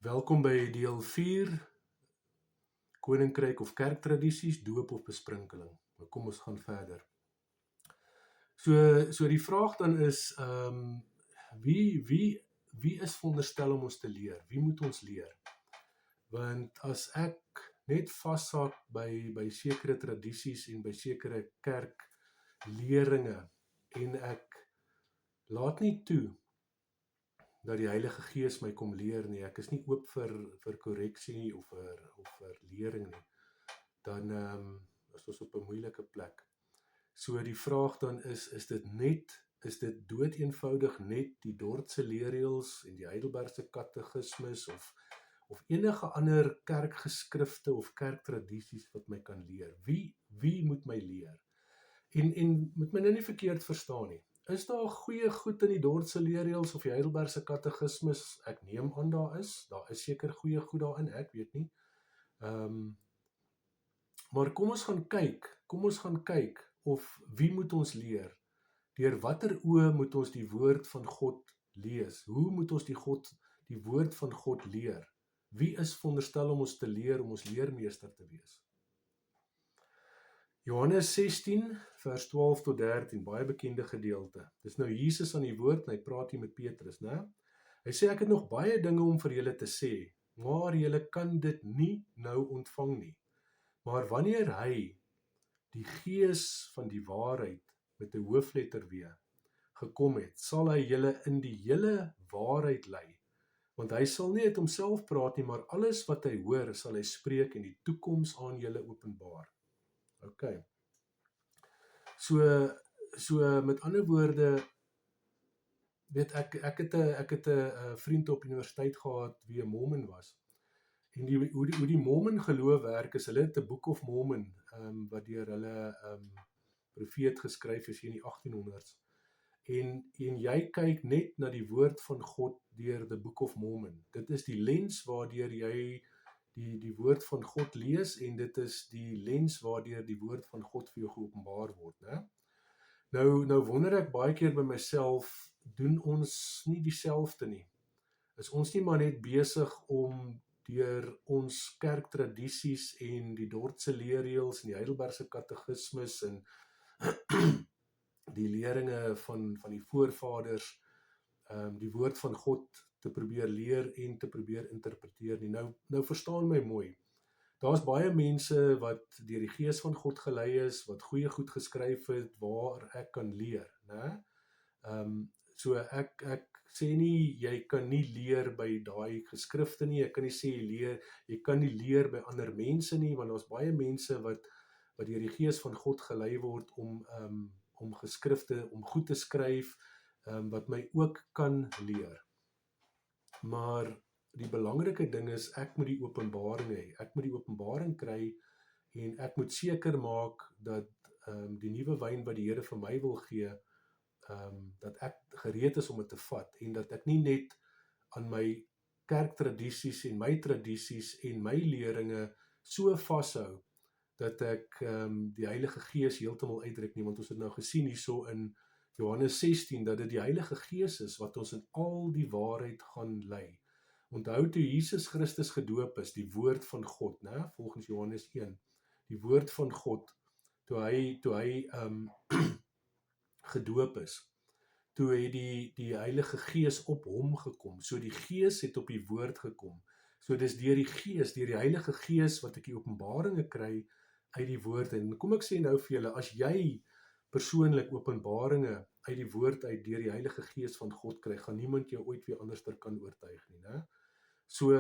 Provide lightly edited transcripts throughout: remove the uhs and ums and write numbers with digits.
Welkom by deel 4, Koninkryk of Kerktradisies, doop of besprinkeling. Nou kom ons gaan verder. So die vraag dan is, wie is veronderstel om ons te leer? Wie moet ons leer? Want as ek net vashaak by sekere tradisies en by sekere kerkleringe en ek laat nie toe dat die Heilige Gees my kom leer nie, ek is nie oop vir korreksie of vir lering nie, dan is ons op 'n moeilike plek. So die vraag dan is dit dood eenvoudig net die Dordtse leerreëls en die Heidelbergse katekismes of enige ander kerkgeskrifte of kerktradisies wat my kan leer? Wie moet my leer? En moet my nou nie verkeerd verstaan nie. Is daar goeie goed in die Dordtse leerreëls of die Heidelbergse katekismes? Ek neem aan daar is seker goeie goed daarin, ek weet nie. Maar kom ons gaan kyk of wie moet ons leer? Deur watter oë moet ons die woord van God lees? Hoe moet ons die woord van God leer? Wie is veronderstel om ons te leer, om ons leermeester te wees? Johannes 16, vers 12 tot 13, baie bekende gedeelte. Dis nou Jesus aan die woord en hy praat hier met Petrus, né? Hy sê, ek het nog baie dinge om vir julle te sê, maar julle kan dit nie nou ontvang nie. Maar wanneer hy, die Gees van die waarheid, met 'n hoofletter W, gekom het, sal hy julle in die hele waarheid lei. Want hy sal nie uit homself praat nie, maar alles wat hy hoor, sal hy spreek en die toekoms aan julle openbaar. OK. So met ander woorde, weet ek het 'n vriend op universiteit gehad wie 'n Mormon was. En hoe die Mormon geloof werk is, hulle het 'n Book of Mormon wat deur hulle profeet geskryf is hier in die 1800s. En jy kyk net na die woord van God deur the Book of Mormon. Dit is die lens waardeur jy die woord van God lees en dit is die lens waardeur die woord van God vir jou geopenbaar word, né? Nou wonder ek baie keer by myself, doen ons nie dieselfde nie? Is ons nie maar net besig om deur ons kerktradisies en die Dordtse leerreëls en die Heidelbergse katekismes en die leringe van die voorvaders, die woord van God te probeer leer en te probeer interpreteer nie. Nou verstaan my mooi. Daar's baie mense wat deur die Gees van God gelei is, wat goeie goed geskryf het, waar ek kan leer, né? So ek sê nie, jy kan nie leer by daai geskrifte nie, ek kan nie sê jy kan nie leer by ander mense nie, want daar's baie mense wat deur die Gees van God gelei word om geskrifte, om goed te skryf, wat my ook kan leer. Maar die belangrike ding is, ek moet die openbaring hê, ek moet die openbaring kry, en ek moet seker maak dat die nuwe wyn wat die Here vir my wil gee, dat ek gereed is om dit te vat, en dat ek nie net aan my kerktradisies en my tradisies en my leringe so vashou, dat ek die Heilige Gees heeltemal uitdruk nie, want ons het nou gesien hierso in Johannes 16, dat dit die Heilige Gees is wat ons in al die waarheid gaan lei. Onthou toe Jesus Christus gedoop is, die woord van God, né? Volgens Johannes 1, die woord van God, toe hy gedoop is, toe het die Heilige Gees op hom gekom, so die Gees het op die woord gekom, so dis deur die Gees, deur die Heilige Gees wat ek die openbaringe kry uit die woord, en kom ek sê nou vir julle, as jy persoonlik openbaringe uit die woord uit deur die Heilige Gees van God kry, gaan niemand jou ooit weer anderster kan oortuig nie, né? So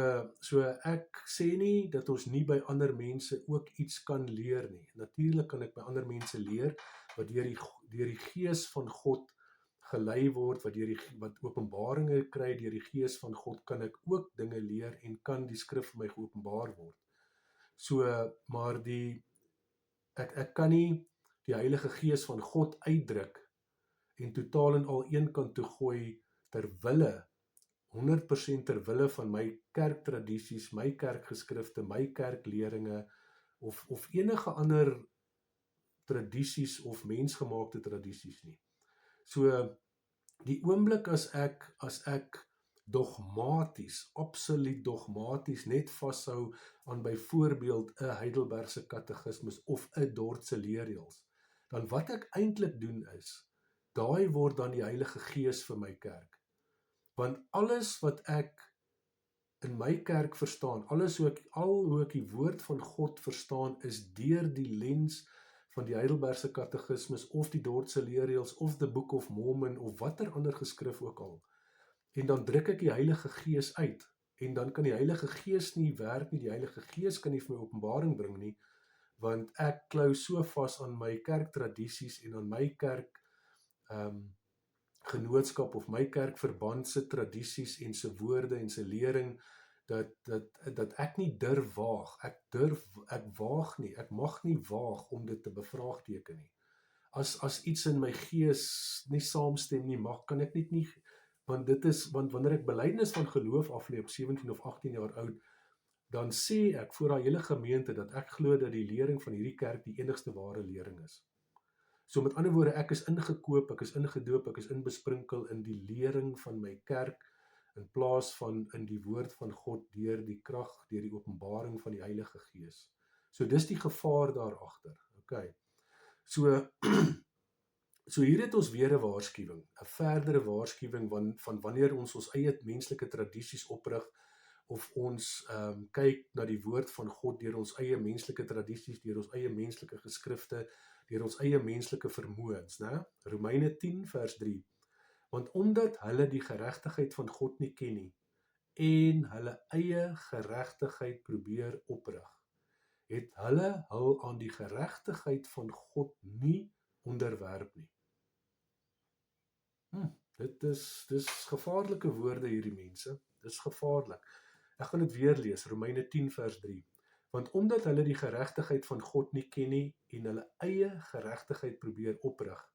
ek sê nie dat ons nie by ander mense ook iets kan leer nie. Natuurlik kan ek by ander mense leer wat deur die Gees van God gelei word, wat openbaringe kry deur die Gees van God, kan ek ook dinge leer en kan die skrif vir my geopenbaar word. So, maar ek kan nie die Heilige Gees van God uitdruk en totaal en al een kant toe gooi terwille 100% terwille van my kerktradisies, my kerkgeskrifte, my kerkleringe, of enige ander tradisies of mensgemaakte tradisies nie. So, die oomblik as ek dogmaties, absoluut dogmaties, net vashou aan byvoorbeeld 'n Heidelbergse katekismus of 'n Dordtse leerreëls, dan wat ek eintlik doen is, daai word dan die Heilige Gees vir my kerk. Want alles wat ek in my kerk verstaan, hoe ek die woord van God verstaan, is deur die lens van die Heidelbergse katekismus of die Dordtse leerreëls of the Book of Mormon of watter ander geskrif ook al. En dan druk ek die Heilige Gees uit. En dan kan die Heilige Gees nie werk nie, die Heilige Gees kan nie vir my openbaring bring nie, want ek klou so vas aan my kerktradisies en aan my kerk genootskap of my kerkverband se tradisies en se woorde en se lering, dat ek nie durf waag. Ek waag nie, ek mag nie waag om dit te bevraagteken nie. As iets in my gees nie saamstem nie, kan ek nie, want wanneer ek belydenis van geloof aflê op 17 of 18 jaar oud, dan sê ek voor daai hele gemeente dat ek glo dat die lering van hierdie kerk die enigste ware lering is. So met ander woorde, ek is ingekoop, ek is ingedoop, ek is inbesprinkel in die lering van my kerk, in plaas van in die woord van God deur die krag, deur die openbaring van die Heilige Gees. So dis die gevaar daar agter. Okay. So hier het ons weer 'n waarskuwing, 'n verdere waarskuwing van wanneer ons eie menslike tradisies oprig, of ons kyk na die woord van God deur ons eie menslike tradisies, deur ons eie menslike geskrifte, deur ons eie menslike vermoëns, né? Romeine 10 vers 3. Want omdat hulle die geregtigheid van God nie ken nie, en hulle eie geregtigheid probeer oprig, het hulle hul aan die geregtigheid van God nie onderwerp nie. Dis gevaarlike woorde hierdie mense, dis gevaarlik. Ek gaan dit weer lees, Romeine 10 vers 3. Want omdat hulle die geregtigheid van God nie ken nie, en hulle eie geregtigheid probeer oprig,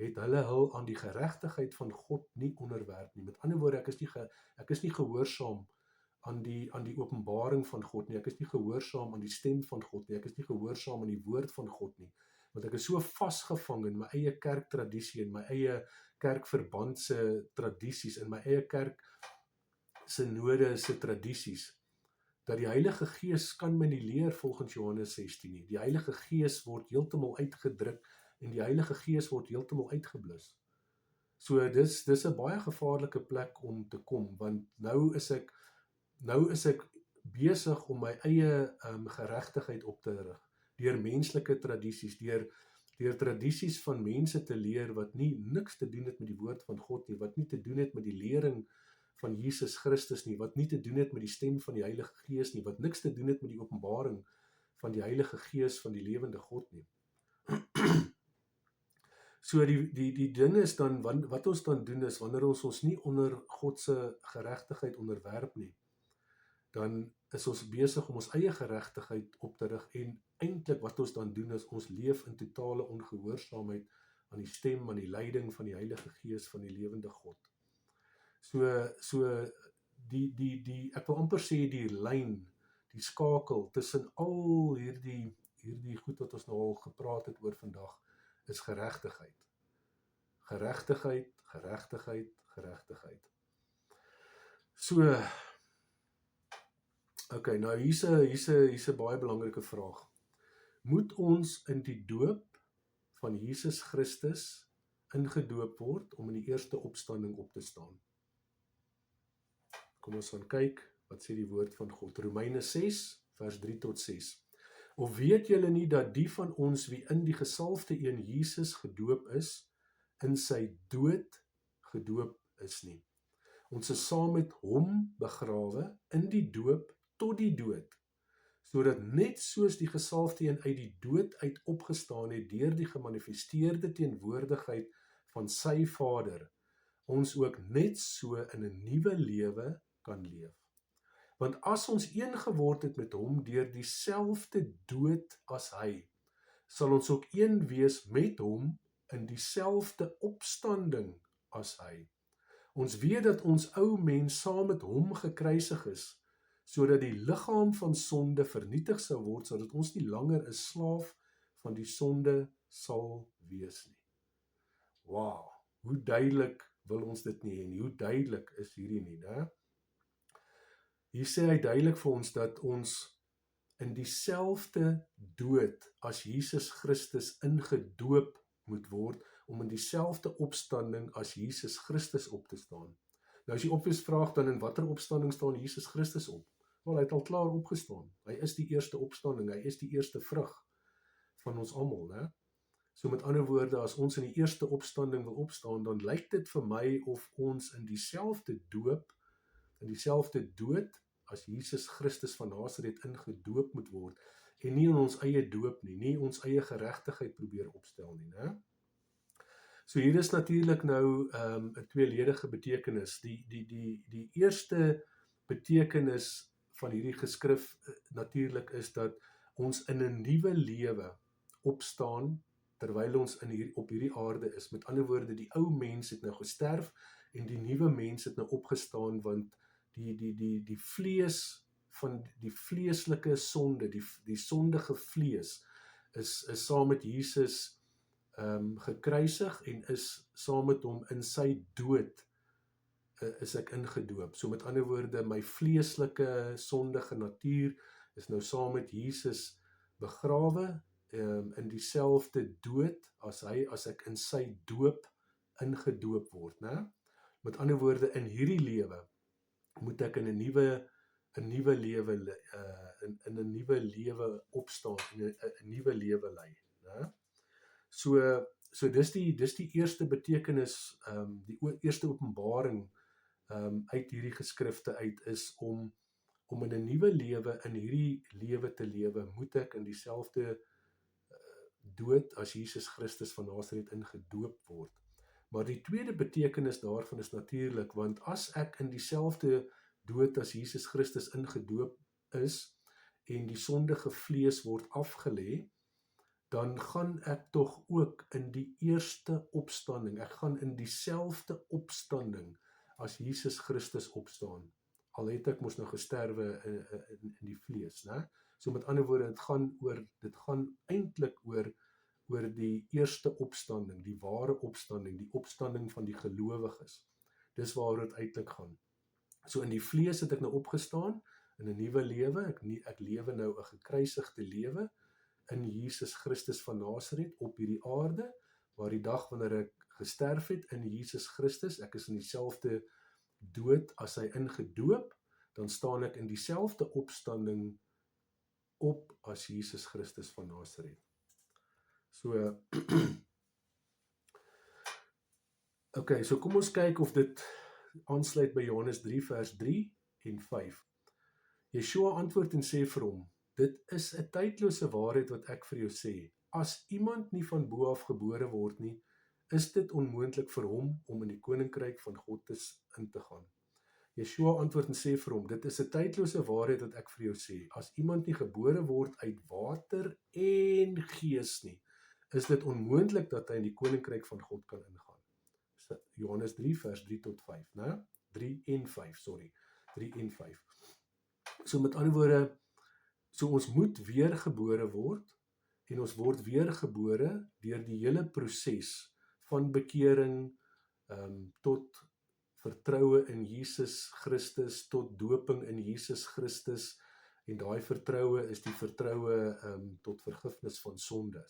het hulle hul aan die geregtigheid van God nie onderwerp nie. Met ander woorde, ek is nie gehoorsaam aan die openbaring van God nie, ek is nie gehoorsaam aan die stem van God nie, ek is nie gehoorsaam aan die woord van God nie, want ek is so vasgevang in my eie kerktradisie, in my eie kerkverband se tradisies, in my eie kerk synode se tradisies, dat die Heilige Gees kan my nie leer volgens Johannes 16 nie. Die Heilige Gees word heeltemal uitgedruk en die Heilige Gees word heeltemal uitgeblus. So dis 'n baie gevaarlike plek om te kom, want nou is ek besig om my eie geregtigheid op te rig, deur menslike tradisies, deur tradisies van mense te leer wat niks te doen het met die woord van God nie, wat nie te doen het met die lering van Jesus Christus nie, wat nie te doen het met die stem van die Heilige Gees nie, wat niks te doen het met die openbaring van die Heilige Gees van die lewende God nie. So die ding is dan, wat ons dan doen is, wanneer ons nie onder God se geregtigheid onderwerp nie, dan is ons besig om ons eie geregtigheid op te rig, en eintlik wat ons dan doen is, ons leef in totale ongehoorsaamheid aan die stem, aan die leiding van die Heilige Gees van die lewende God. So ek wil amper sê die lyn, die skakel tussen al hierdie goed wat ons nou al gepraat het oor vandag, is geregtigheid. Geregtigheid, geregtigheid, geregtigheid. So, okay, nou hier's 'n baie belangrike vraag. Moet ons in die doop van Jesus Christus ingedoop word om in die eerste opstanding op te staan? Kom ons gaan kyk, wat sê die woord van God? Romeine 6, vers 3 tot 6. Of weet julle nie dat die van ons wie in die gesalfde een Jesus gedoop is, in sy dood gedoop is nie? Ons is saam met hom begrawe in die doop tot die dood, sodat net soos die gesalfde een uit die dood uit opgestaan het deur die gemanifesteerde teenwoordigheid van sy Vader, ons ook net so in 'n nuwe lewe kan leef. Want as ons een geword het met hom deur dieselfde dood as hy, sal ons ook een wees met hom in dieselfde opstanding as hy. Ons weet dat ons ou mens saam met hom gekruisig is, sodat die liggaam van sonde vernietig sou word, sodat ons nie langer 'n slaaf van die sonde sal wees nie. Wow, hoe duidelik wil ons dit nie, en hoe duidelik is hierdie nie, né? Hier sê hy duidelik vir ons dat ons in dieselfde dood as Jesus Christus ingedoop moet word, om in dieselfde opstanding as Jesus Christus op te staan. Nou as jy obvious vraag, dan in watter opstanding staan Jesus Christus op? Wel, hy het al klaar opgestaan. Hy is die eerste opstanding, hy is die eerste vrug van ons almal, né? So met ander woorde, as ons in die eerste opstanding wil opstaan, dan lyk dit vir my of ons in dieselfde doop, in dieselfde dood, as Jesus Christus van Nasaret ingedoop moet word, en nie in ons eie doop nie, nie ons eie geregtigheid probeer opstel nie, né? So hier is natuurlik nou 'n tweeledige betekenis. Die eerste betekenis van hierdie geskrif natuurlik is dat ons in 'n nuwe lewe opstaan, terwyl ons op hierdie aarde is. Met ander woorde, die ou mens het nou gesterf, en die nuwe mens het nou opgestaan, want die vlees van die vleeslike sonde, die sondige vlees, is saam met Jesus gekruisig, en is saam met hom in sy dood is ek ingedoop. So met ander woorde, my vleeslike sondige natuur is nou saam met Jesus begrawe, in dieselfde dood as ek in sy doop ingedoop word, né? Met ander woorde, in hierdie lewe moet ek in 'n nuwe lewe opstaan, en 'n nuwe lewe lei, né? So dis die eerste betekenis, die eerste openbaring uit hierdie geskrifte uit, is om in 'n nuwe lewe, in hierdie lewe te lewe, moet ek in dieselfde dood as Jesus Christus van Nasaret ingedoop word. Maar die tweede betekenis daarvan is natuurlik, want as ek in dieselfde dood as Jesus Christus ingedoop is, en die sondige vlees word afgelê, dan gaan ek tog ook in die eerste opstanding, ek gaan in dieselfde opstanding as Jesus Christus opstaan, al het ek mos nou gesterwe in die vlees, né? So met ander woorde, dit gaan eintlik oor die eerste opstanding, die ware opstanding, die opstanding van die gelowiges. Dis waaroor dit eintlik gaan. So in die vlees het ek nou opgestaan, in 'n nuwe lewe, ek lewe nou 'n gekruisigde lewe, in Jesus Christus van Nasaret op hierdie aarde, waar die dag wanneer ek gesterf het in Jesus Christus, ek is in dieselfde dood as hy ingedoop, dan staan ek in dieselfde opstanding op as Jesus Christus van Nasaret. So, okay, so kom ons kyk of dit aansluit by Johannes 3 vers 3 en 5. Yeshua antwoord en sê vir hom, dit is 'n tydlose waarheid wat ek vir jou sê. As iemand nie van bo af gebore word nie, is dit onmoontlik vir hom om in die koninkryk van God in te gaan. Yeshua antwoord en sê vir hom, dit is 'n tydlose waarheid wat ek vir jou sê. As iemand nie gebore word uit water en gees nie, is dit onmoontlik dat hy in die koninkryk van God kan ingaan. Johannes 3 vers 3 tot 5, né? 3 en 5. So met ander woorde, so ons moet weergebore word, en ons word weergebore deur die hele proses van bekering tot vertroue in Jesus Christus, tot doping in Jesus Christus, en daai vertroue is die vertroue tot vergifnis van sonde.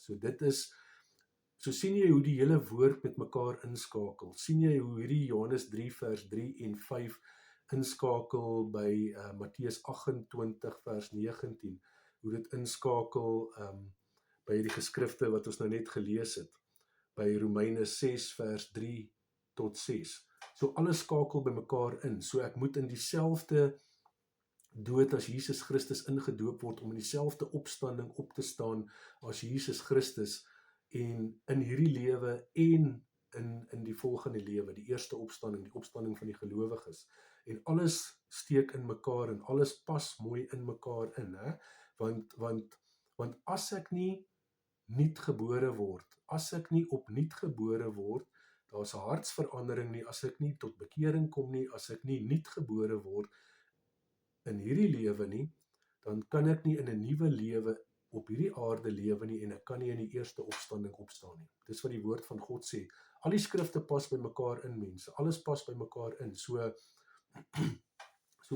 So sien jy hoe die hele woord met mekaar inskakel. Sien jy hoe hierdie Johannes 3 vers 3 en 5 inskakel by Matteus 28 vers 19, hoe dit inskakel by die geskrifte wat ons nou net gelees het, by Romeine 6 vers 3 tot 6. So alles skakel by mekaar in. So ek moet in dieselfde dood as Jesus Christus ingedoop word, om in dieselfde opstanding op te staan as Jesus Christus, en in hierdie lewe en in die volgende lewe, die eerste opstanding, die opstanding van die gelowiges. En alles steek in mekaar, en alles pas mooi in mekaar in, hè? Want as ek nie nuut gebore word, as ek nie opnuut gebore word, daar's 'n hartsverandering nie, as ek nie tot bekering kom nie, as ek nie nuut gebore word in hierdie lewe nie, dan kan ek nie in 'n nuwe lewe op hierdie aarde lewe nie en ek kan nie in die eerste opstanding opstaan nie. Dis wat die woord van God sê. Al die skrifte pas by mekaar in, mense. Alles pas by mekaar in. So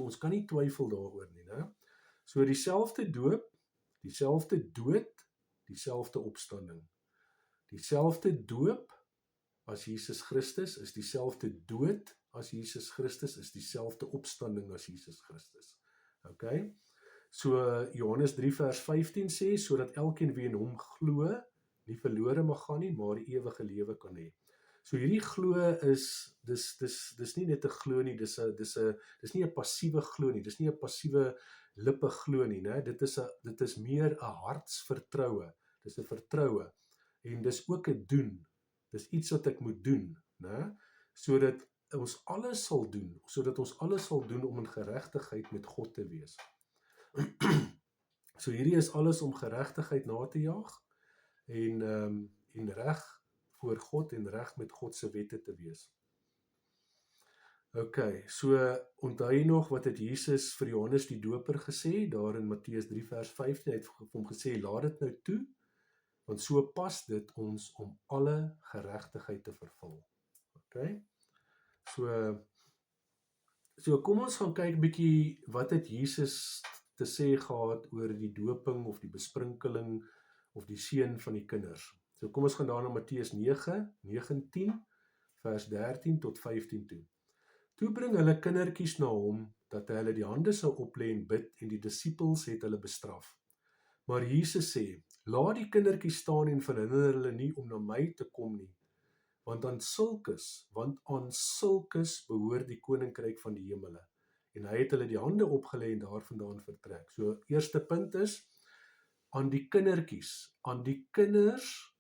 ons kan nie twyfel daaroor nie, né? So dieselfde doop, dieselfde dood, dieselfde opstanding. Dieselfde doop as Jesus Christus is dieselfde dood as Jesus Christus, is dieselfde opstanding as Jesus Christus. Okay? So Johannes 3 vers 15 sê, sodat elkeen wie in hom glo, nie verlore mag gaan nie, maar die ewige lewe kan hê. So hierdie glo is, dis nie net 'n glo nie, dis nie 'n passiewe glo nie, dis nie 'n passiewe lippe glo nie, né? Dit is meer 'n hartsvertroue, dis 'n vertroue, en dis ook 'n doen, dis iets wat ek moet doen, né? Sodat ons alles sal doen, om in geregtigheid met God te wees. So hierdie is alles om geregtigheid na te jaag, en reg voor God en reg met God se wette te wees. Okay, so onthou jy nog wat het Jesus vir Johannes die Doper gesê, daar in Matteus 3 vers 15, hy het vir hom gesê, laat dit nou toe, want so pas dit ons om alle geregtigheid te vervul. Okay, so kom ons gaan kyk bietjie, wat het Jesus te sê gehad oor die doping of die besprinkeling of die seën van die kinders. So kom ons gaan daar na Matteus 9:19 vers 13 tot 15 toe. Toe bring hulle kindertjies na hom, dat hy hulle die hande sou oplê en bid, en die disippels het hulle bestraf. Maar Jesus sê, laat die kindertjies staan en verhinder hulle nie om na my te kom nie, want aan sulkes behoort die koninkryk van die hemele. En hy het hulle die hande opgelê en daarvandaan vertrek. So eerste punt is, aan die kindertjies, die kinders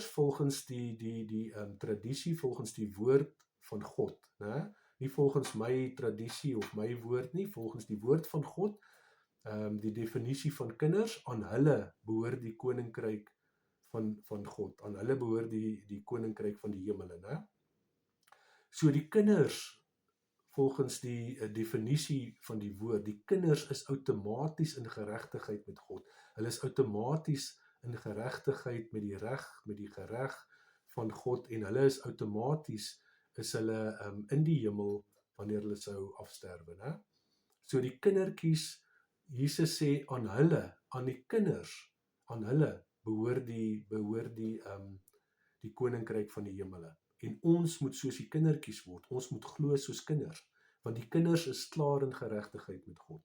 volgens die tradisie, volgens die woord van God, né? Nie volgens my tradisie of my woord nie, volgens die woord van God, die definisie van kinders, aan hulle behoort die koninkryk van God, aan hulle behoort die koninkryk van die hemele, né? So die kinders, volgens die definisie van die woord, die kinders is outomaties in geregtigheid met God. Hulle is outomaties in geregtigheid met die gereg van God, en hulle is outomaties, is hulle in die hemel, wanneer hulle sou afsterwe, né? So die kindertjies, Jesus sê aan hulle, aan die kinders, aan hulle behoort die koninkryk van die hemele. En ons moet soos die kindertjies word, ons moet glo soos kinders, want die kinders is klaar in geregtigheid met God.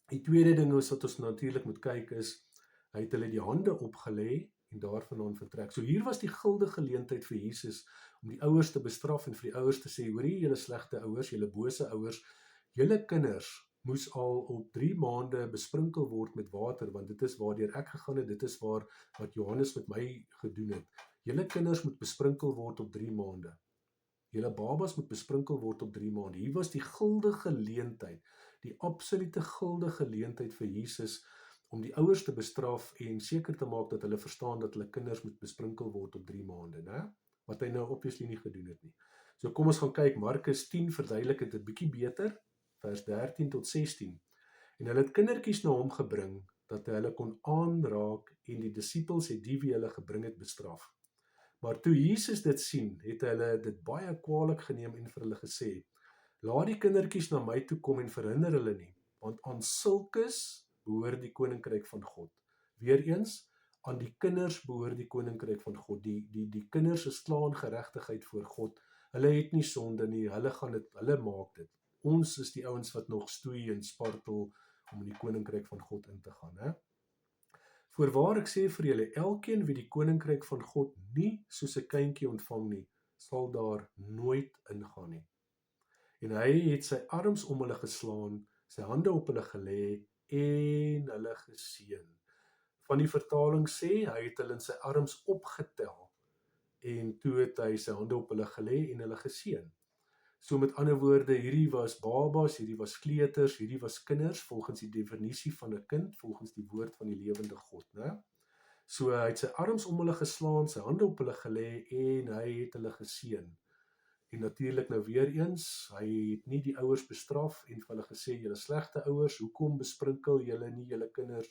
Die tweede ding is wat ons natuurlik moet kyk is, hy het hulle die hande opgelê en daarvandaan vertrek. So hier was die guldige geleentheid vir Jesus om die ouers te bestraf en vir die ouers te sê, hoorie julle slegte ouers, julle bose ouers, julle kinders moes al op 3 maande besprinkel word met water, want dit is waardeur ek gegaan het, dit is wat Johannes met my gedoen het. Julle kinders moet besprinkel word op 3 maande. Julle babas moet besprinkel word op 3 maande. Hier was die guldige geleentheid, die absolute guldige geleentheid vir Jesus om die ouers te bestraf en seker te maak dat hulle verstaan dat hulle kinders moet besprinkel word op 3 maande, né? Wat hy nou obviously nie gedoen het nie. So kom ons gaan kyk, Markus 10 verduidelik dit 'n bietjie beter, vers 13 tot 16. En hulle het kindertjies na hom gebring, dat hy hulle kon aanraak, en die disippels het die wie hulle gebring het bestraf. Maar toe Jesus dit sien, het hulle dit baie kwaadlik geneem en vir hulle gesê, laat die kindertjies na my toe kom en verhinder hulle nie, want aan sulkes behoort die koninkryk van God. Weereens, aan die kinders behoort die koninkryk van God. Die kinders is klaar in geregtigheid voor God. Hulle het nie sonde nie, hulle maak dit. Ons is die ouens wat nog stoei en spartel om in die koninkryk van God in te gaan, hè? Voorwaar ek sê vir julle, elkeen wie die koninkryk van God nie soos 'n kindjie ontvang nie, sal daar nooit ingaan nie. En hy het sy arms om hulle geslaan, sy hande op hulle gelê en hulle geseën. Van die vertaling sê, hy het hulle in sy arms opgetel, en toe het hy sy hande op hulle gelê en hulle geseën. So met ander woorde, hierdie was babas, hierdie was kleuters, hierdie was kinders, volgens die definisie van 'n kind, volgens die woord van die lewende God, né? So hy het sy arms om hulle geslaan, sy hande op hulle gelê en hy het hulle geseën. En natuurlik nou weer eens, hy het nie die ouers bestraf en vir hulle gesê, julle slegte ouers, hoekom besprinkel julle nie julle kinders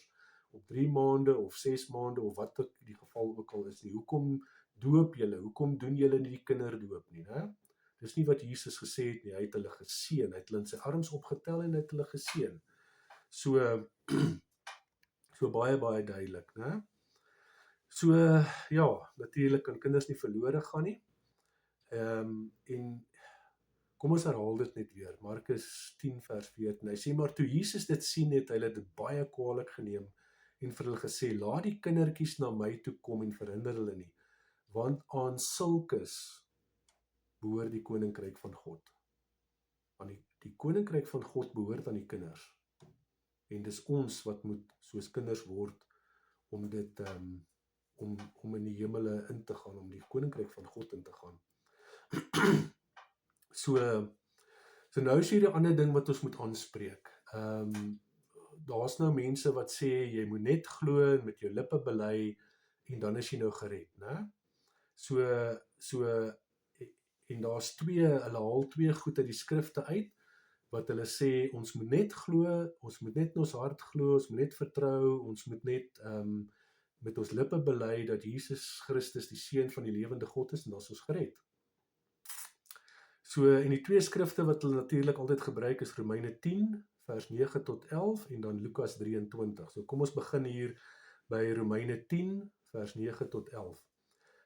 op 3 maande of 6 maande of wat ook die geval ook al is nie? Hoekom doop julle? Hoekom doen julle nie die kinderdoop nie, né? Dis nie wat Jesus gesê het nie, hy het hulle geseën, hy het hulle in sy arms opgetel en hy het hulle geseën. So baie duidelik, né? So ja, natuurlik kan kinders nie verlore gaan nie. En kom ons herhaal dit net weer, Markus 10 vers 14, hy sê, maar toe Jesus dit sien het, hy het dit baie kwaadlik geneem en vir hulle gesê, laat die kindertjies na my toe kom en verhinder hulle nie, want aan sulkes behoort die koninkryk van God. Want die koninkryk van God behoort aan die kinders. En dis ons wat moet soos kinders word om dit om in die hemele in te gaan, om die koninkryk van God in te gaan. So nou is hier 'n ander ding wat ons moet aanspreek. Daar's nou mense wat sê jy moet net glo en met jou lippe bely en dan is jy nou gered, né? So en daar's hulle haal 2 goed uit die skrifte uit wat hulle sê ons moet net glo, ons moet net in ons hart glo, ons moet net vertrou, ons moet net met ons lippe bely dat Jesus Christus die seun van die lewende God is en dan is ons gered. So en die 2 skrifte wat hulle natuurlik altyd gebruik is Romeine 10 vers 9 tot 11 en dan Lukas 23. So kom ons begin hier by Romeine 10 vers 9 tot 11.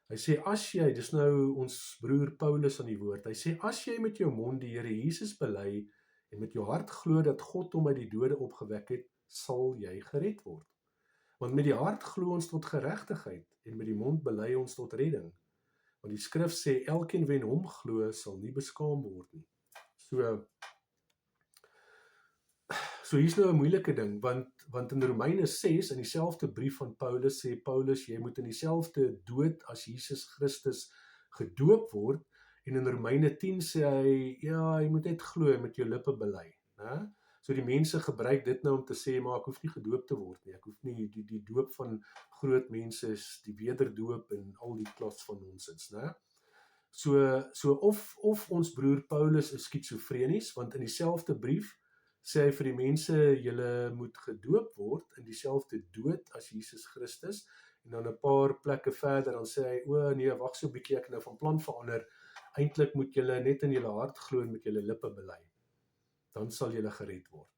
Hy sê as jy, dis nou ons broer Paulus aan die woord, hy sê as jy met jou mond die Here Jesus bely en met jou hart glo dat God hom uit die dode opgewek het, sal jy gered word. Want met die hart glo ons tot geregtigheid en met die mond bely ons tot redding. Want die skrif sê elkeen wie in hom glo sal nie beskaam word nie. So hier's nou 'n moeilike ding, want in Romeine 6 in dieselfde brief van Paulus sê Paulus jy moet in dieselfde dood as Jesus Christus gedoop word en in Romeine 10 sê hy ja, jy moet net glo met jou lippe bely, né? So die mense gebruik dit nou om te sê maar ek hoef nie gedoop te word nie. Ek hoef nie die doop van groot mense is die wederdoop en al die klas van nonsens, né? So of ons broer Paulus is skizofrenies, want in dieselfde brief sê hy vir die mense, julle moet gedoop word in dieselfde dood as Jesus Christus, en dan 'n paar plekke verder, dan sê hy, o nee, wag so 'n bietjie, ek nou van plan verander, eintlik moet julle net in julle hart glo en met julle lippe bely, dan sal julle gered word.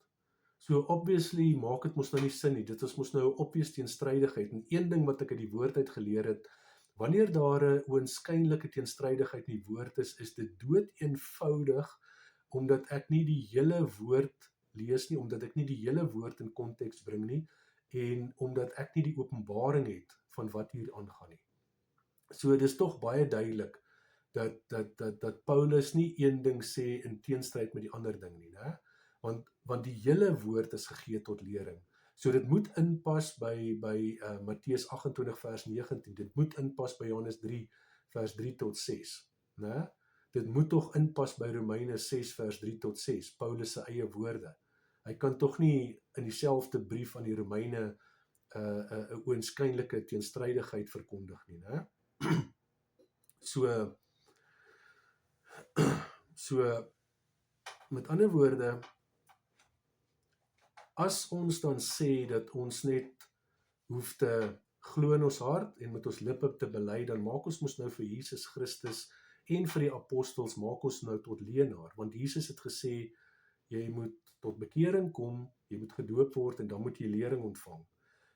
So obviously maak dit mos nou nie sin nie, dit is mos nou 'n obvious teenstrydigheid, en een ding wat ek uit die woord uit geleer het, wanneer daar 'n oënskynlike teenstrydigheid in die woord is dit dood eenvoudig, omdat ek nie die hele woord lees nie, omdat ek nie die hele woord in konteks bring nie, en omdat ek nie die openbaring het van wat hier aangaan nie. So dis tog baie duidelik, dat Paulus nie een ding sê in teenstryd met die ander ding nie, né? Want die hele woord is gegee tot lering. So dit moet inpas by Matteus 28 vers 19, dit moet inpas by Johannes 3 vers 3 tot 6, né? Dit moet tog inpas by Romeine 6 vers 3 tot 6, Paulus se eie woorde. Hy kan tog nie in dieselfde brief aan die Romeine 'n oënskynlike teenstrydigheid verkondig nie, né? So met ander woorde, as ons dan sê dat ons net hoef te glo in ons hart en met ons lippe te bely, dan maak ons mos nou vir Jesus Christus en vir die apostels maak ons nou tot leenaar, want Jesus het gesê, jy moet tot bekering kom, jy moet gedoop word en dan moet jy lering ontvang.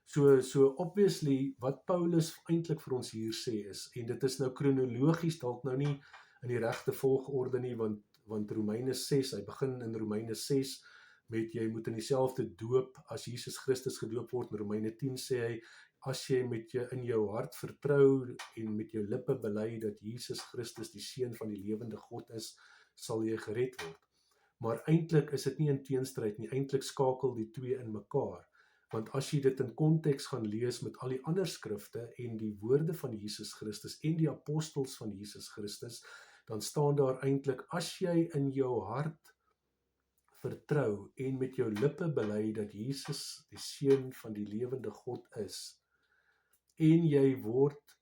So obviously, wat Paulus eintlik vir ons hier sê is, en dit is nou kronologies, dalk nou nie in die regte volgorde nie, want Romeine 6, hy begin in Romeine 6, met jy moet in dieselfde doop as Jesus Christus gedoop word, in Romeine 10 sê hy, as jy in jou hart vertrou en met jou lippe bely dat Jesus Christus die seun van die lewende God is, sal jy gered word. Maar eintlik is dit nie in teenstryd nie, eintlik skakel die twee in mekaar. Want as jy dit in konteks gaan lees met al die ander skrifte en die woorde van Jesus Christus en die apostels van Jesus Christus, dan staan daar eintlik, as jy in jou hart vertrou en met jou lippe bely dat Jesus die seun van die lewende God is, en jy word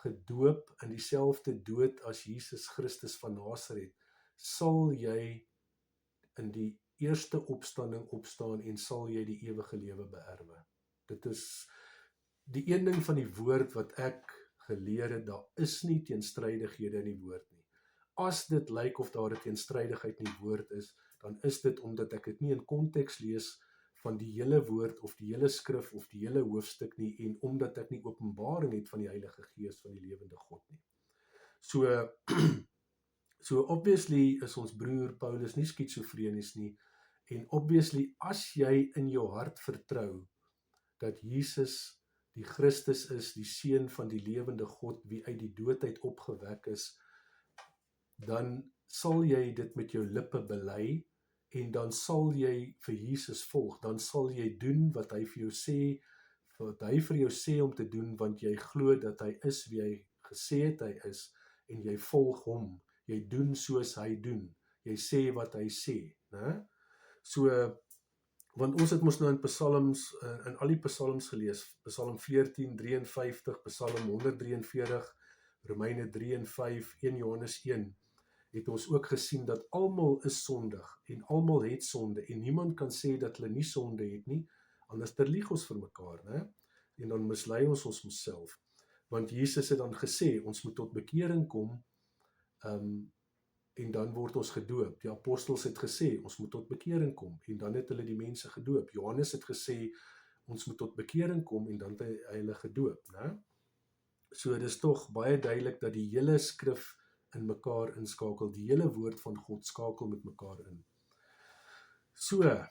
gedoop in dieselfde dood as Jesus Christus van Nasaret, sal jy in die eerste opstanding opstaan en sal jy die ewige lewe beerwe. Dit is die een ding van die woord wat ek geleer het, daar is nie teenstrydighede in die woord nie. As dit lyk of daar 'n teenstrydigheid in die woord is, dan is dit omdat ek dit nie in konteks lees van die hele woord of die hele skrif of die hele hoofstuk nie, en omdat ek nie openbaring het van die Heilige Gees van die lewende God nie. So obviously is ons broer Paulus nie skizofrenies nie, en obviously as jy in jou hart vertrou dat Jesus die Christus is, die Seun van die lewende God, wie uit die doodheid opgewek is, dan sal jy dit met jou lippe bely, en dan sal jy vir Jesus volg, dan sal jy doen wat hy vir jou sê om te doen, want jy glo dat hy is wie hy gesê het hy is, en jy volg hom, jy doen soos hy doen, jy sê wat hy sê, né? So, want ons het mos nou in psalms, in al die psalms gelees, Psalm 14, 53, Psalm 143, Romeine 3 en 5, 1 Johannes 1, het ons ook gesien dat almal is sondig, en almal het sonde, en niemand kan sê dat hulle nie sonde het nie, anders lieg ons vir mekaar, né? En dan mislei ons onsself, want Jesus het dan gesê, ons moet tot bekering kom, en dan word ons gedoop. Die apostels het gesê, ons moet tot bekering kom, en dan het hulle die mense gedoop. Johannes het gesê, ons moet tot bekering kom, en dan het hy hulle gedoop, né? So dit is tog baie duidelik dat die hele skrif in mekaar inskakel, die hele woord van God skakel met mekaar in. So,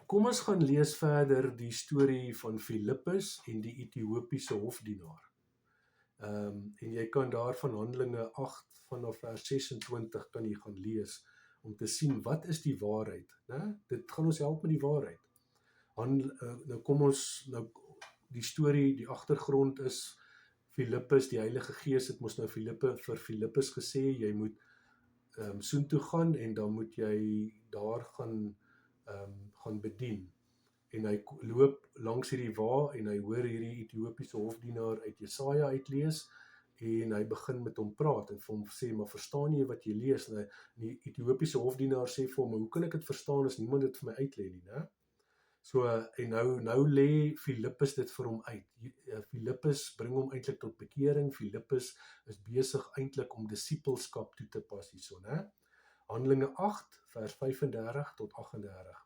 kom ons gaan lees verder die storie van Filippus en die Ethiopiese hofdienaar. En jy kan daar van Handelinge 8 vanaf vers 26 kan jy gaan lees, om te sien wat is die waarheid, né? Dit gaan ons help met die waarheid. Nou kom ons, die storie, die agtergrond is, Filippus, die Heilige Gees het mos nou vir Filippus gesê, jy moet soontoe gaan, en dan moet jy daar gaan bedien. En hy loop langs hierdie wa, en hy hoor hierdie Ethiopiese hofdienaar uit Jesaja uitlees, en hy begin met hom praat, en vir hom sê, maar verstaan jy wat jy lees? En die Ethiopiese hofdienaar sê vir hom, hoe kan ek dit verstaan as niemand dit vir my uitlê nie, né? So, en nou lê Filippus dit vir hom uit. Filippus bring hom eintlik tot bekering, Filippus is besig eintlik om disipelskap toe te pas hierso, né? Handelinge 8, vers 35 tot 38.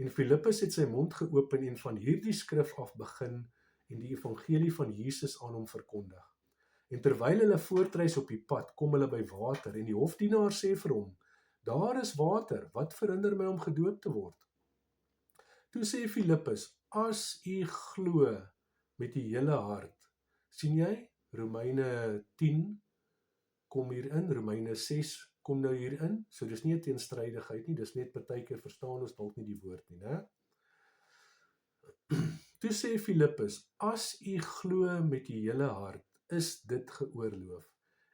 En Filippus het sy mond geopen en van hierdie skrif af begin en die evangelie van Jesus aan hom verkondig. En terwyl hulle voortreis op die pad, kom hulle by water, en die hofdienaar sê vir hom, daar is water, wat verhinder my om gedoop te word? Toe sê Filippus, as u glo met die hele hart, sien jy, Romeine 10 kom hierin, Romeine 6 kom nou hierin, so dis nie 'n teenstrydigheid nie, dis net partykeer verstaan ons dalk nie die woord nie, né? Toe sê Filippus, as u glo met die hele hart, is dit geoorloof.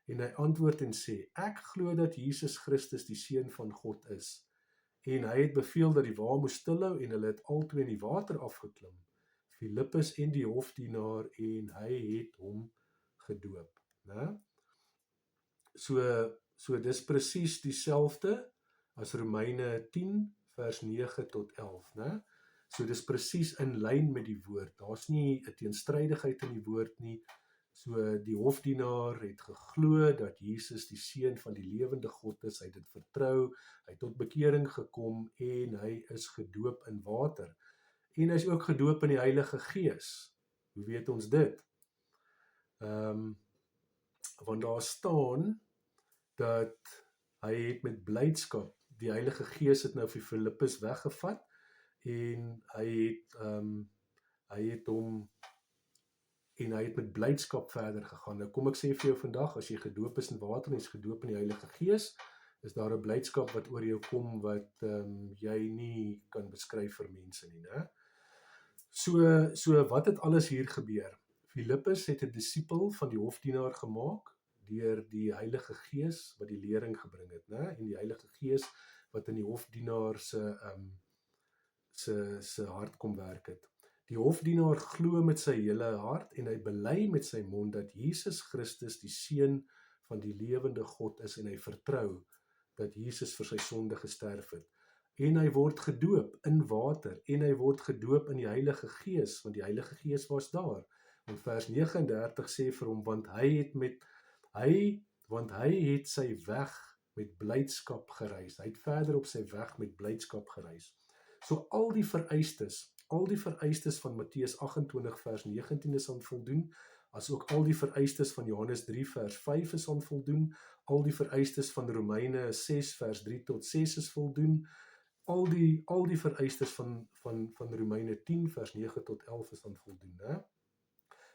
En hy antwoord en sê, ek glo dat Jesus Christus die Seun van God is. En hy het beveel dat die wa moes stilhou, en hulle het albei in die water afgeklim, Filippus en die hofdienaar, en hy het hom gedoop, né? So dis presies dieselfde as Romeine 10 vers 9 tot 11, né? So dis presies in lyn met die woord. Daar's nie 'n teenstrydigheid in die woord nie. So die hofdienaar het geglo dat Jesus die Seun van die lewende God is, hy het dit vertrou, hy het tot bekering gekom, en hy is gedoop in water. En hy is ook gedoop in die Heilige Gees. Hoe weet ons dit? Want daar staan dat hy het met blydskap, die Heilige Gees het nou vir Filippus weggevat, en hy het hom, en hy het met blydskap verder gegaan. Nou kom ek sê vir jou vandag, as jy gedoop is in water en jy is gedoop in die Heilige Gees, is daar 'n blydskap wat oor jou kom wat jy nie kan beskryf vir mense nie, né? So wat het alles hier gebeur? Filippus het 'n disipel van die hofdienaar gemaak deur die Heilige Gees wat die lering gebring het, né? En die Heilige Gees wat in die hofdienaar se hart kom werk het. Die hofdienaar glo met sy hele hart en hy bely met sy mond dat Jesus Christus die seun van die lewende God is en hy vertrou dat Jesus vir sy sonde gesterf het. En hy word gedoop in water en hy word gedoop in die Heilige Gees, want die Heilige Gees was daar. En vers 39 sê vir hom, want hy het sy weg met blydskap gereis. Hy het verder op sy weg met blydskap gereis. So al die vereistes van Matteus 28 vers 19 is aan voldoen, as ook al die vereistes van Johannes 3 vers 5 is aan voldoen, al die vereistes van Romeine 6 vers 3 tot 6 is voldoen, al die vereistes van Romeine 10 vers 9 tot 11 is aan voldoen. Hè?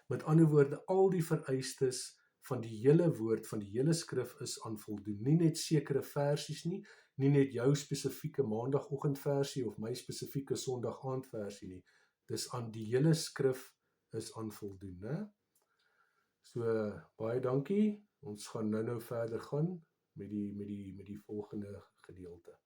Met ander woorde, al die vereistes van die hele woord, van die hele skrif is aan voldoen. Nie net sekere versies nie net jou spesifieke maandagoggend versie of my spesifieke sondag aand versie nie. Dis aan die hele skrif is aan voldoen. Hè? So, baie dankie. Ons gaan nou verder gaan met die volgende gedeelte.